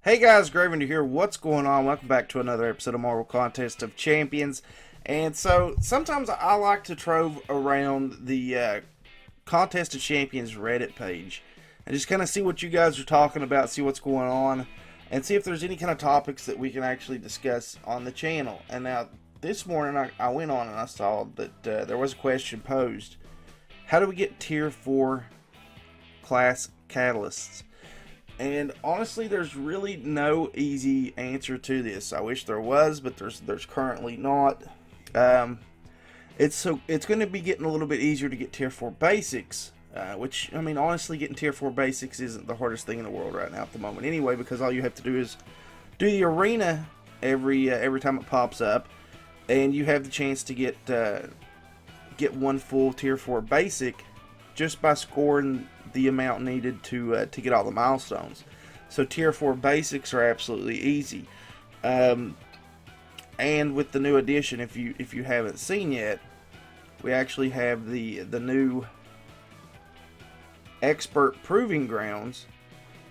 Hey guys, Graven here. What's going on? Welcome back to another episode of Marvel Contest of Champions. And so sometimes I like to trove around the Contest of Champions Reddit page and just kind of see what you guys are talking about, see what's going on, and see if there's any kind of topics that we can actually discuss on the channel. And now this morning I went on and I saw that there was a question posed. How do we get tier 4 class catalysts? And honestly, there's really no easy answer to this. I wish there was, but there's currently not. It's going to be getting a little bit easier to get tier 4 basics, which, I mean, honestly, getting tier 4 basics isn't the hardest thing in the world right now at the moment anyway, because all you have to do is do the arena every time it pops up, and you have the chance to get one full tier 4 basic just by scoring the amount needed to get all the milestones. So tier 4 basics are absolutely easy. And with the new addition, if you haven't seen yet, we actually have the new expert proving grounds,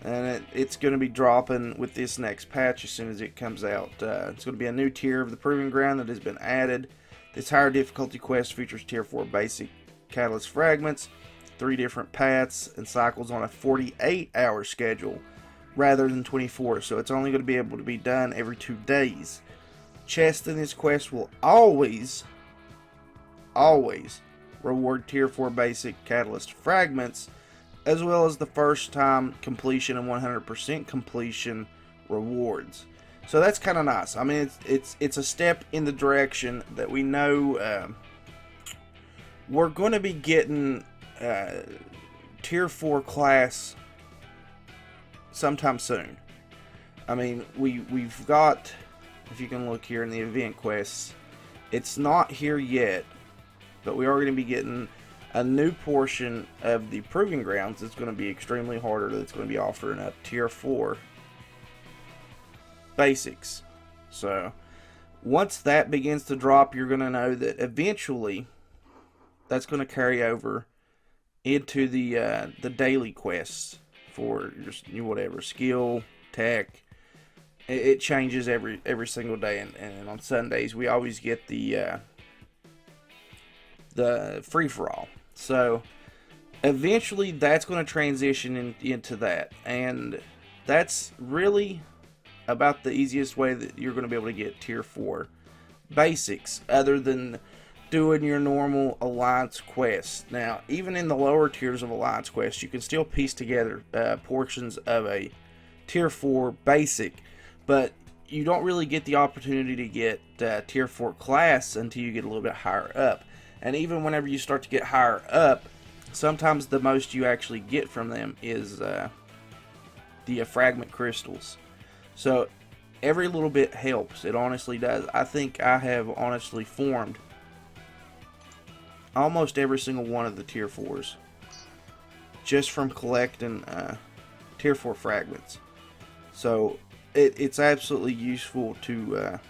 and it's going to be dropping with this next patch as soon as it comes out. It's going to be a new tier of the proving ground that has been added. This higher difficulty quest features tier 4 basic catalyst fragments, 3 different paths, and cycles on a 48-hour schedule rather than 24, so it's only going to be able to be done every 2 days. Chests in this quest will always reward tier 4 basic catalyst fragments, as well as the first time completion and 100% completion rewards. So that's kind of nice. I mean, it's a step in the direction that we know we're going to be getting tier 4 class sometime soon. I mean, we've got, if you can look here in the event quests, it's not here yet, but we are going to be getting a new portion of the proving grounds that's going to be extremely harder, that's going to be offering up tier 4 basics. So once that begins to drop, you're going to know that eventually that's going to carry over into the daily quests for your whatever skill, tech. It changes every single day, and on Sundays we always get the free for all. So eventually that's going to transition into that, and that's really about the easiest way that you're going to be able to get tier 4 basics, other than doing your normal Alliance quest. Now, even in the lower tiers of Alliance quest, you can still piece together portions of a tier 4 basic, but you don't really get the opportunity to get tier 4 class until you get a little bit higher up. And even whenever you start to get higher up, sometimes the most you actually get from them is the fragment crystals. So every little bit helps. It honestly does. I think I have honestly formed almost every single one of the tier 4s just from collecting tier 4 fragments. So it's absolutely useful to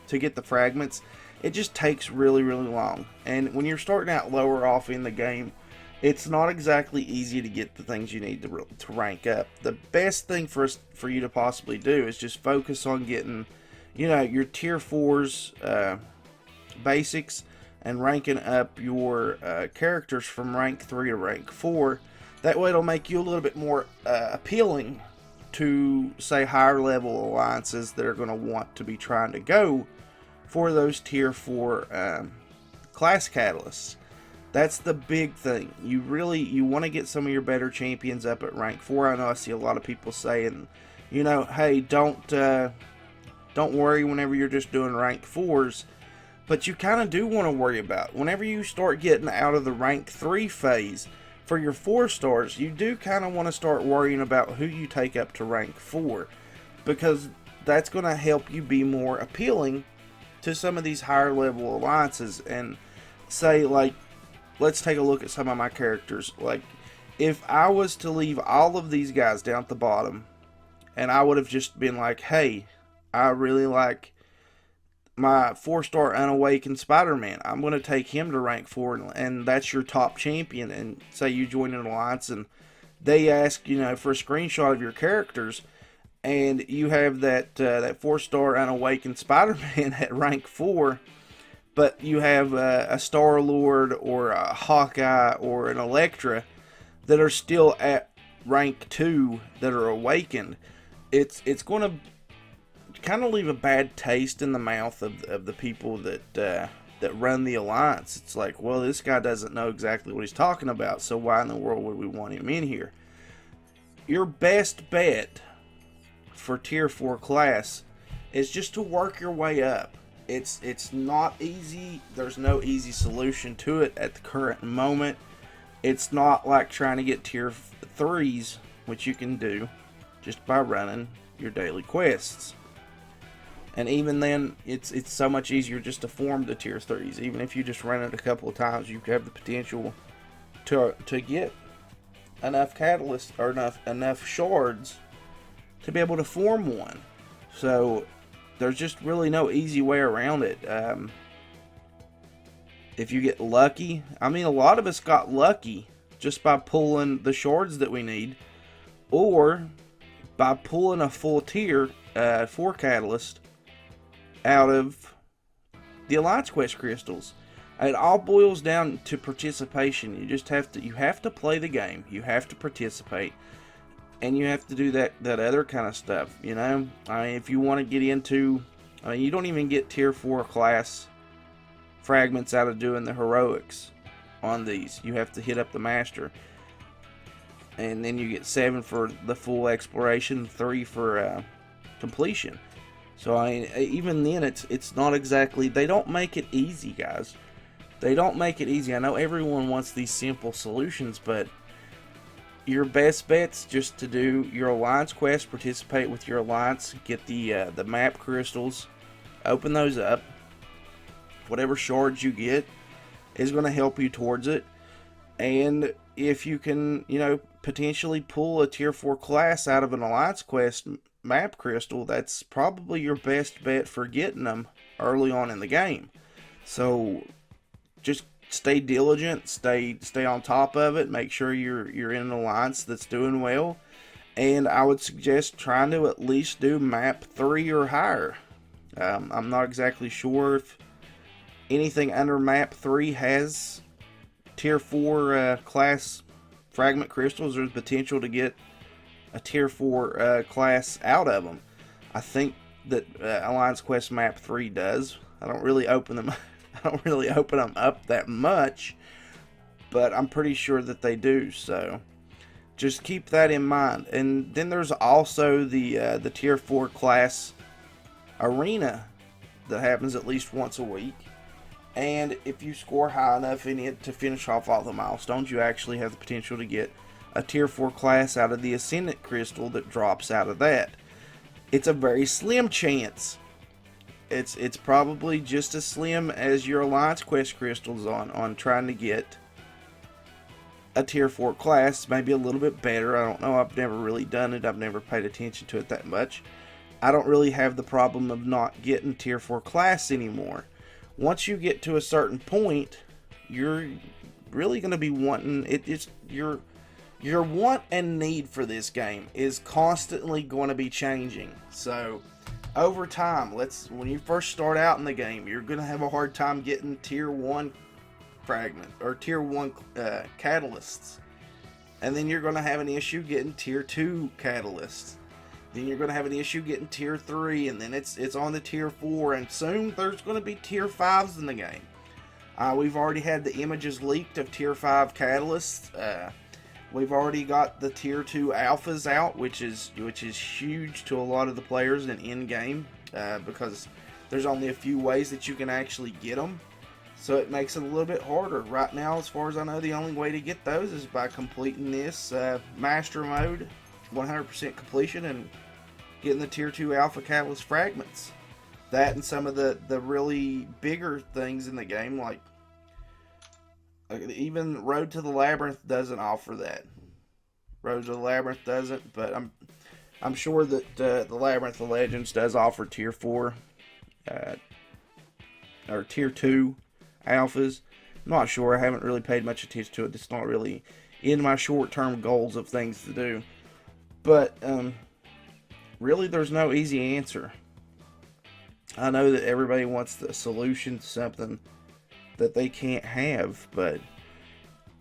get the fragments. It just takes really long, and when you're starting out lower off in the game, it's not exactly easy to get the things you need to rank up. The best thing for you to possibly do is just focus on getting, your tier 4s basics, and ranking up your characters from rank 3 to rank 4. That way it'll make you a little bit more appealing to, say, higher level alliances that are going to want to be trying to go for those tier 4 class catalysts. That's the big thing. You want to get some of your better champions up at rank 4. I know I see a lot of people saying, hey, don't worry whenever you're just doing rank 4s. But you kind of do want to worry about whenever you start getting out of the rank 3 phase for your 4 stars, you do kind of want to start worrying about who you take up to rank 4, because that's going to help you be more appealing to some of these higher level alliances. And say, like, let's take a look at some of my characters. Like, if I was to leave all of these guys down at the bottom, and I would have just been like, hey, I really like my 4-star unawakened Spider-Man, I'm going to take him to rank 4, and that's your top champion, and say you join an alliance and they ask, for a screenshot of your characters, and you have that 4-star unawakened Spider-Man at rank 4, but you have a Star-Lord or a Hawkeye or an Elektra that are still at rank 2 that are awakened, it's going to kind of leave a bad taste in the mouth of the people that run the Alliance. It's like, well, this guy doesn't know exactly what he's talking about, so why in the world would we want him in here? Your best bet for tier 4 class is just to work your way up. It's not easy. There's no easy solution to it at the current moment. It's not like trying to get tier 3s, which you can do just by running your daily quests. And even then, it's so much easier just to form the tier 3s. Even if you just run it a couple of times, you have the potential to get enough catalysts or enough shards to be able to form one. So there's just really no easy way around it. If you get lucky, I mean, a lot of us got lucky just by pulling the shards that we need, or by pulling a full tier 4 catalyst out of the Alliance Quest crystals. It all boils down to participation. You have to play the game. You have to participate, and you have to do that other kind of stuff. You know, I mean, if you want to get into, I mean, you don't even get tier 4 class fragments out of doing the heroics on these. You have to hit up the master, and then you get 7 for the full exploration, 3 for completion. So I mean, even then, it's not exactly. They don't make it easy, guys. They don't make it easy. I know everyone wants these simple solutions, but your best bet's just to do your Alliance quest, participate with your Alliance, get the map crystals, open those up. Whatever shards you get is going to help you towards it. And if you can, you know, potentially pull a tier 4 class out of an Alliance quest map crystal, that's probably your best bet for getting them early on in the game. So just stay diligent, stay on top of it, make sure you're in an Alliance that's doing well, and I would suggest trying to at least do map 3 or higher. I'm not exactly sure if anything under map 3 has tier 4 class fragment crystals. There's potential to get a tier 4 class out of them. I think that Alliance Quest map 3 does. I don't really open them up that much, but I'm pretty sure that they do. So just keep that in mind. And then there's also the tier 4 class arena that happens at least once a week. And if you score high enough in it to finish off all the milestones, you actually have the potential to get a tier 4 class out of the Ascendant Crystal that drops out of that. It's a very slim chance. It's probably just as slim as your Alliance Quest crystals on trying to get a tier 4 class. Maybe a little bit better. I don't know. I've never really done it. I've never paid attention to it that much. I don't really have the problem of not getting tier 4 class anymore. Once you get to a certain point, you're really going to be wanting it. Your want and need for this game is constantly going to be changing. So over time, when you first start out in the game, you're going to have a hard time getting tier 1 fragment or tier 1 catalysts, and then you're going to have an issue getting tier 2 catalysts. Then you're going to have an issue getting tier 3, and then it's on the tier 4, and soon there's going to be tier 5s in the game. We've already had the images leaked of tier 5 catalysts. We've already got the tier 2 alphas out, which is huge to a lot of the players in game, because there's only a few ways that you can actually get them. So it makes it a little bit harder. Right now, as far as I know, the only way to get those is by completing this master mode, 100% completion, and getting the tier 2 alpha catalyst fragments. That and some of the really bigger things in the game, like even Road to the Labyrinth doesn't offer that. Road to the Labyrinth doesn't, but I'm sure that the Labyrinth of Legends does offer tier 4 or tier 2 alphas. I'm not sure. I haven't really paid much attention to it. It's not really in my short-term goals of things to do. But really there's no easy answer. I know that everybody wants the solution to something that they can't have, but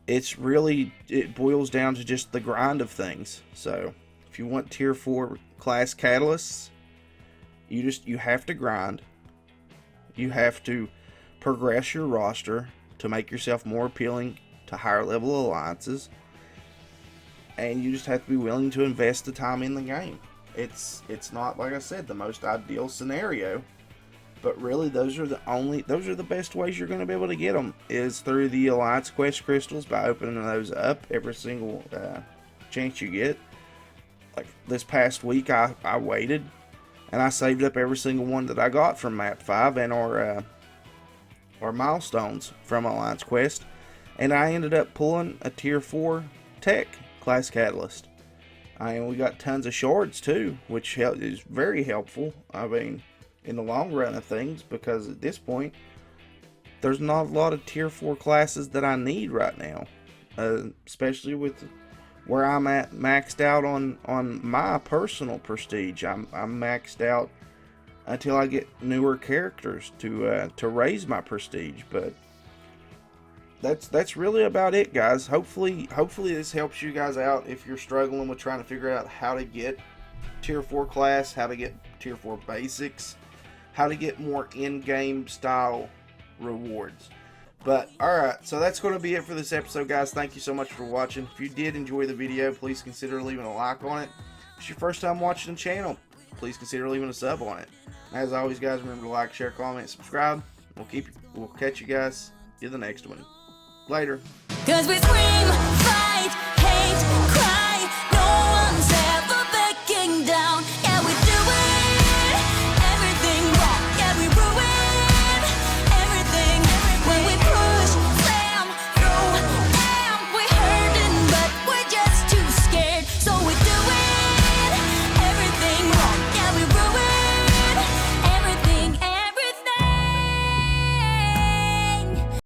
it's really, it boils down to just the grind of things. So if you want tier 4 class catalysts, you have to grind. You have to progress your roster to make yourself more appealing to higher level alliances, and you just have to be willing to invest the time in the game. It's not, like I said, the most ideal scenario, but really those are the best ways you're going to be able to get them, is through the Alliance Quest crystals, by opening those up every single chance you get. Like this past week, I waited and I saved up every single one that I got from map 5 and our milestones from Alliance Quest, and I ended up pulling a tier 4 tech class catalyst. And we got tons of shards too, which is very helpful. I mean, in the long run of things, because at this point there's not a lot of tier 4 classes that I need right now, especially with where I'm at maxed out on my personal prestige. I'm maxed out until I get newer characters to raise my prestige. But that's really about it, guys. Hopefully this helps you guys out if you're struggling with trying to figure out how to get tier 4 class, how to get tier 4 basics, how to get more in-game style rewards. But alright, so that's going to be it for this episode, guys. Thank you so much for watching. If you did enjoy the video, please consider leaving a like on it. If it's your first time watching the channel, please consider leaving a sub on it. As always, guys, remember to like, share, comment, subscribe. We'll catch you guys in the next one. Later. 'Cause we scream, fight, hate,